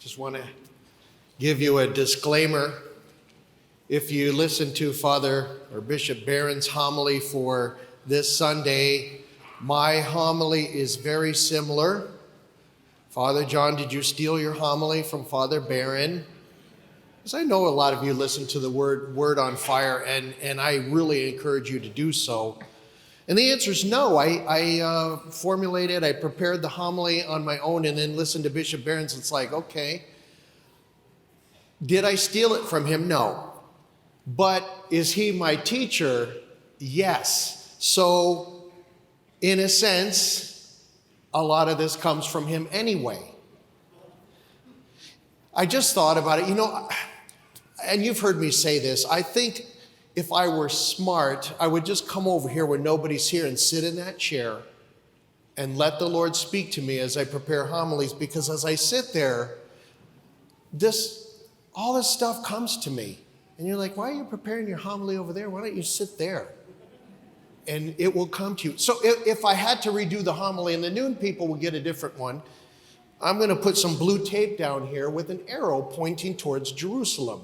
Just want to give you a disclaimer. If you listen to Father or Bishop Barron's homily for this Sunday, my homily is very similar. Father John, did you steal your homily from Father Barron? Because I know a lot of you listen to the Word on Fire, and I really encourage you to do so. And the answer is no. I prepared the homily on my own and then listened to Bishop Barron's. It's like, okay, did I steal it from him? No. But is he my teacher? Yes. So, in a sense, a lot of this comes from him anyway. I just thought about it, and you've heard me say this. I think if I were smart, I would just come over here when nobody's here and sit in that chair and let the Lord speak to me as I prepare homilies, because as I sit there, all this stuff comes to me. And you're like, why are you preparing your homily over there? Why don't you sit there? And it will come to you. So if I had to redo the homily, and the noon people will get a different one, I'm going to put some blue tape down here with an arrow pointing towards Jerusalem.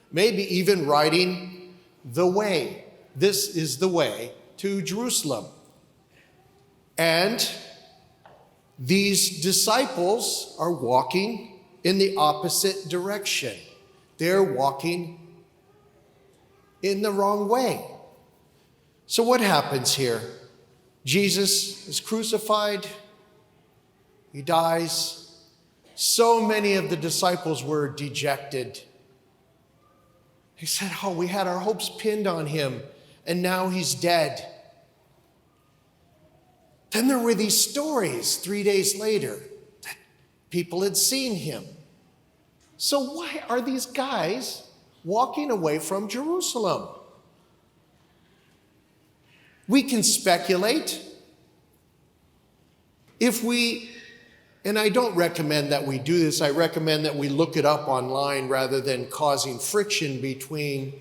Maybe even writing the way. This is the way to Jerusalem. And these disciples are walking in the opposite direction. They're walking in the wrong way. So what happens here? Jesus is crucified. He dies. So many of the disciples were dejected. He said, we had our hopes pinned on him, and now he's dead. Then there were these stories 3 days later that people had seen him. So why are these guys walking away from Jerusalem? We can speculate. And I don't recommend that we do this. I recommend that we look it up online rather than causing friction between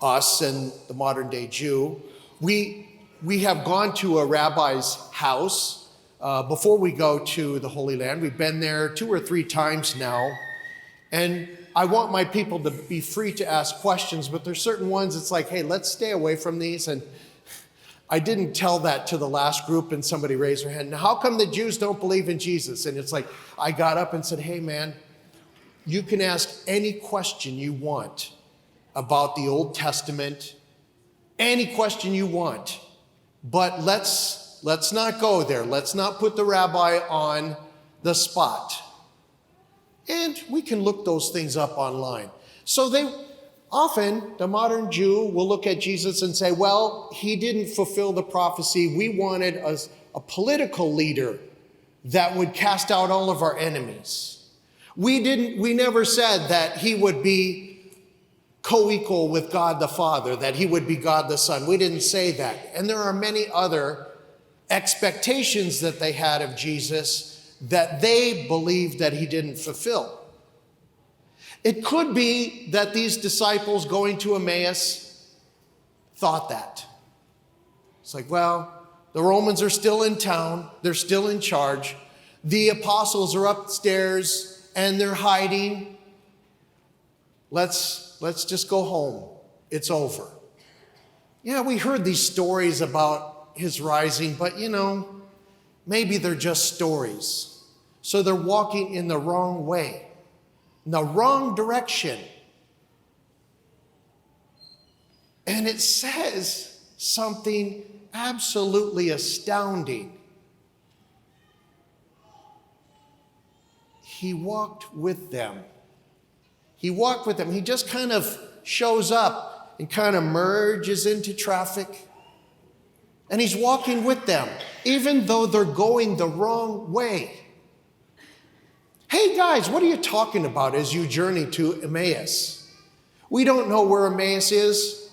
us and the modern day Jew. We have gone to a rabbi's house before we go to the Holy Land. We've been there 2 or 3 times now. And I want my people to be free to ask questions, but there's certain ones it's like, hey, let's stay away from these. And I didn't tell that to the last group, and somebody raised their hand. Now, how come the Jews don't believe in Jesus? And it's like, I got up and said, hey, man, you can ask any question you want about the Old Testament, any question you want, but let's not go there. Let's not put the rabbi on the spot. And we can look those things up online. So often, the modern Jew will look at Jesus and say, well, he didn't fulfill the prophecy. We wanted a political leader that would cast out all of our enemies. We never said that he would be co-equal with God the Father, that he would be God the Son. We didn't say that. And there are many other expectations that they had of Jesus that they believed that he didn't fulfill. It could be that these disciples going to Emmaus thought that. It's like, well, the Romans are still in town. They're still in charge. The apostles are upstairs and they're hiding. Let's just go home. It's over. Yeah, we heard these stories about his rising, but maybe they're just stories. So they're walking in the wrong way. In the wrong direction. And it says something absolutely astounding. He walked with them. He walked with them. He just kind of shows up and kind of merges into traffic. And he's walking with them, even though they're going the wrong way. Hey guys, what are you talking about as you journey to Emmaus? We don't know where Emmaus is.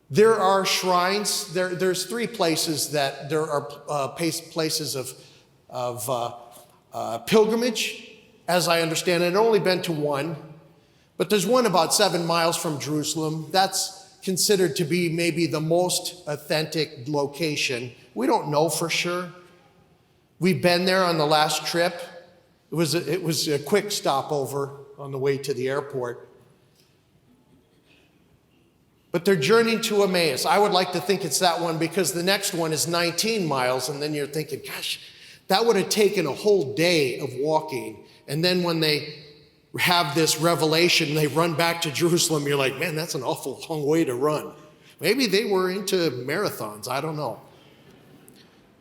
There are shrines. There's 3 places that there are places of pilgrimage, as I understand it. I've only been to one, but there's one about 7 miles from Jerusalem. That's considered to be maybe the most authentic location. We don't know for sure. We've been there on the last trip. It was a quick stopover on the way to the airport. But they're journeying to Emmaus. I would like to think it's that one because the next one is 19 miles, and then you're thinking, gosh, that would have taken a whole day of walking. And then when they have this revelation, they run back to Jerusalem, you're like, man, that's an awful long way to run. Maybe they were into marathons, I don't know.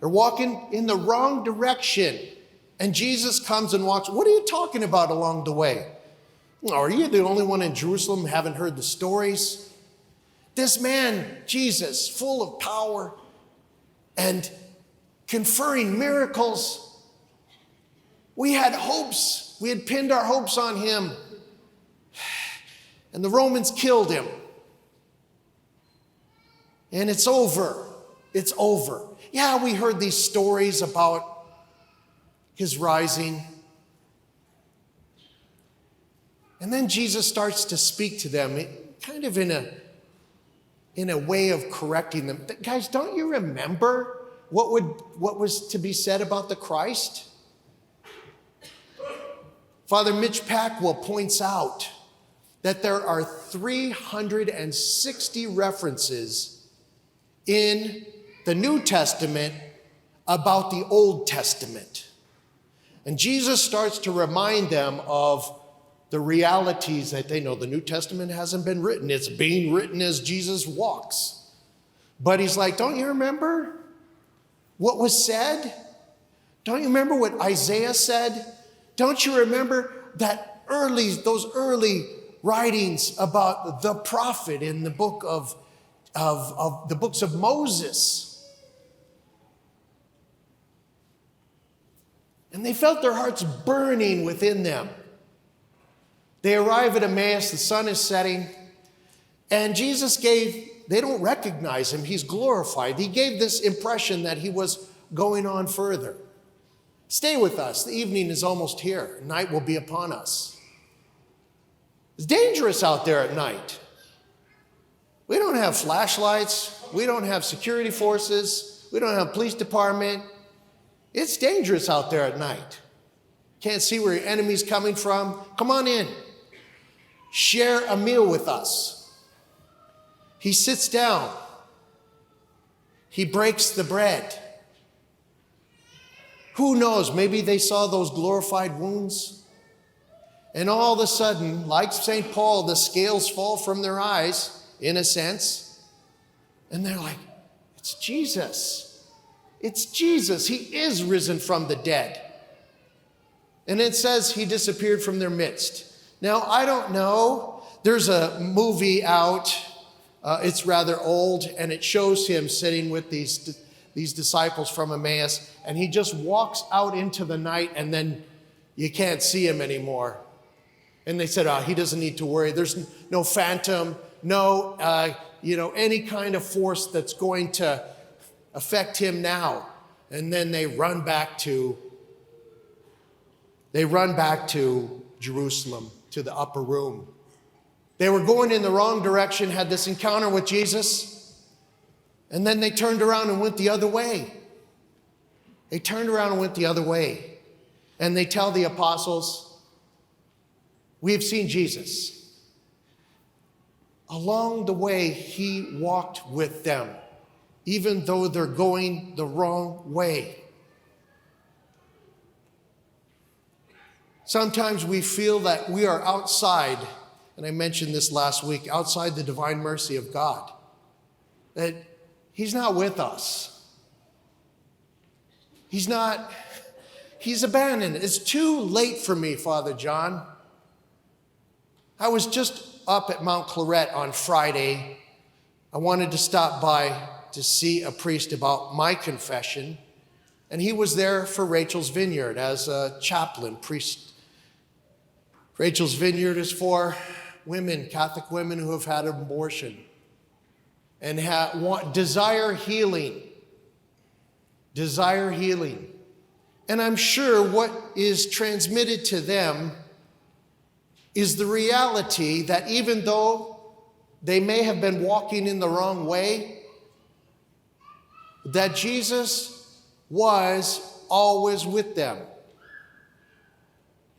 They're walking in the wrong direction. And Jesus comes and walks. What are you talking about along the way? Are you the only one in Jerusalem who haven't heard the stories? This man, Jesus, full of power and conferring miracles. We had hopes. We had pinned our hopes on him. And the Romans killed him. And it's over. It's over. Yeah, we heard these stories about his rising. And then Jesus starts to speak to them, kind of in a way of correcting them. Guys, don't you remember what was to be said about the Christ? Father Mitch Packwell points out that there are 360 references in the New Testament about the Old Testament. And Jesus starts to remind them of the realities that they know. The New Testament hasn't been written. It's being written as Jesus walks. But he's like, don't you remember what was said? Don't you remember what Isaiah said? Don't you remember those early writings about the prophet in the book of the books of Moses? And they felt their hearts burning within them. They arrive at Emmaus, the sun is setting, and Jesus they don't recognize him, he's glorified. He gave this impression that he was going on further. Stay with us, the evening is almost here, night will be upon us. It's dangerous out there at night. We don't have flashlights, we don't have security forces, we don't have a police department. It's dangerous out there at night. Can't see where your enemy's coming from. Come on in. Share a meal with us. He sits down. He breaks the bread. Who knows, maybe they saw those glorified wounds. And all of a sudden, like St. Paul, the scales fall from their eyes, in a sense. And they're like, it's Jesus. It's Jesus. He is risen from the dead. And it says he disappeared from their midst. Now, I don't know. There's a movie out. It's rather old, and it shows him sitting with these disciples from Emmaus, and he just walks out into the night, and then you can't see him anymore. And they said, he doesn't need to worry. There's no phantom, no any kind of force that's going to affect him now. And then they run back to Jerusalem, to the upper room. They were going in the wrong direction, had this encounter with Jesus, and then they turned around and went the other way. They turned around and went the other way. And they tell the apostles, we have seen Jesus. Along the way, he walked with them, even though they're going the wrong way. Sometimes we feel that we are outside, and I mentioned this last week, outside the divine mercy of God, that he's not with us. He's abandoned. It's too late for me, Father John. I was just up at Mount Claret on Friday. I wanted to stop by to see a priest about my confession, and he was there for Rachel's Vineyard as a chaplain priest. Rachel's Vineyard is for women, Catholic women who have had an abortion and desire healing. Desire healing. And I'm sure what is transmitted to them is the reality that even though they may have been walking in the wrong way, that Jesus was always with them.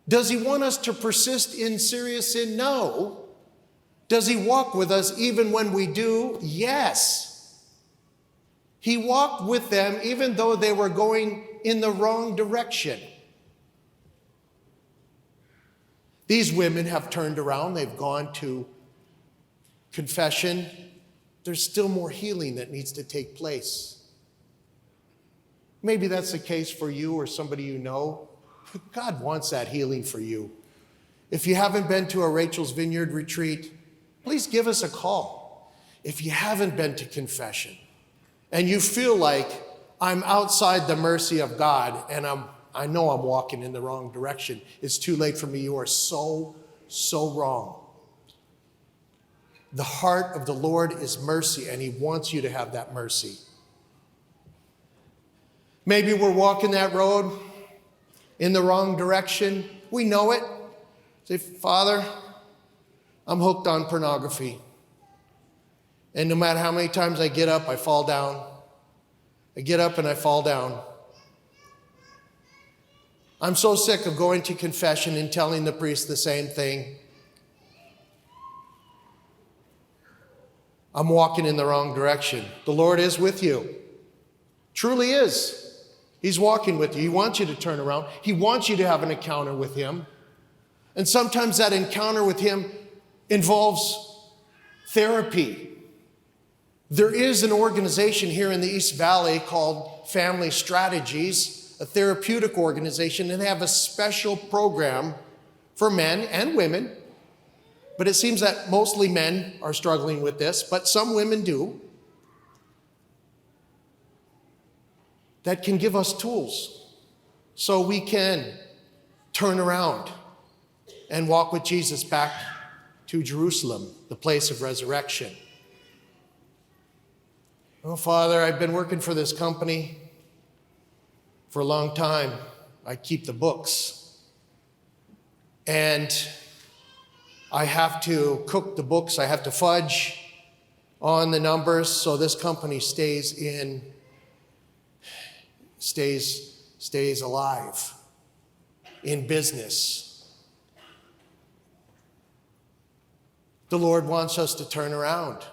Does he want us to persist in serious sin? No. Does he walk with us even when we do? Yes. He walked with them even though they were going in the wrong direction. These women have turned around. They've gone to confession. There's still more healing that needs to take place. Maybe that's the case for you or somebody you know. God wants that healing for you. If you haven't been to a Rachel's Vineyard retreat, please give us a call. If you haven't been to confession and you feel like I'm outside the mercy of God and I know I'm walking in the wrong direction, it's too late for me. You are so wrong. The heart of the Lord is mercy, and he wants you to have that mercy. Maybe we're walking that road in the wrong direction. We know it. Say, Father, I'm hooked on pornography. And no matter how many times I get up, I fall down. I get up and I fall down. I'm so sick of going to confession and telling the priest the same thing. I'm walking in the wrong direction. The Lord is with you. Truly is. He's walking with you. He wants you to turn around. He wants you to have an encounter with him. And sometimes that encounter with him involves therapy. There is an organization here in the East Valley called Family Strategies, a therapeutic organization, and they have a special program for men and women. But it seems that mostly men are struggling with this, but some women do. That can give us tools so we can turn around and walk with Jesus back to Jerusalem, the place of resurrection. Oh, Father, I've been working for this company for a long time. I keep the books. And I have to cook the books. I have to fudge on the numbers so this company stays alive in business. The Lord wants us to turn around.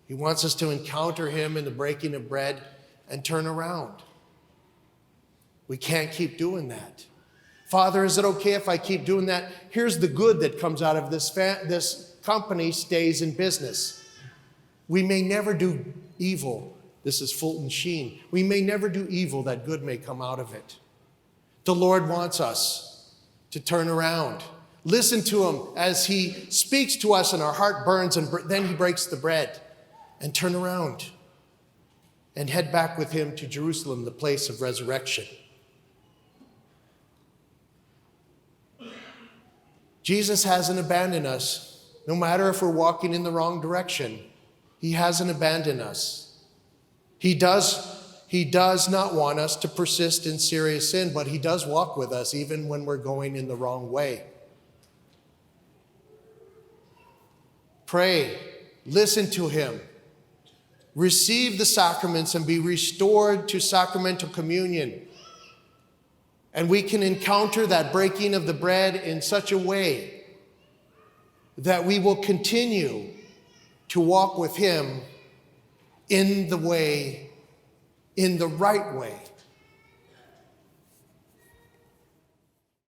He wants us to encounter him in the breaking of bread and turn around. We can't keep doing that. Father, is it okay if I keep doing that? Here's the good that comes out of this company stays in business. We may never do evil. This is Fulton Sheen. We may never do evil that good may come out of it. The Lord wants us to turn around. Listen to him as he speaks to us and our heart burns, and then he breaks the bread, and turn around and head back with him to Jerusalem, the place of resurrection. Jesus hasn't abandoned us. No matter if we're walking in the wrong direction, he hasn't abandoned us. He does not want us to persist in serious sin, but he does walk with us even when we're going in the wrong way. Pray, listen to him, receive the sacraments and be restored to sacramental communion. And we can encounter that breaking of the bread in such a way that we will continue to walk with him in the way, in the right way,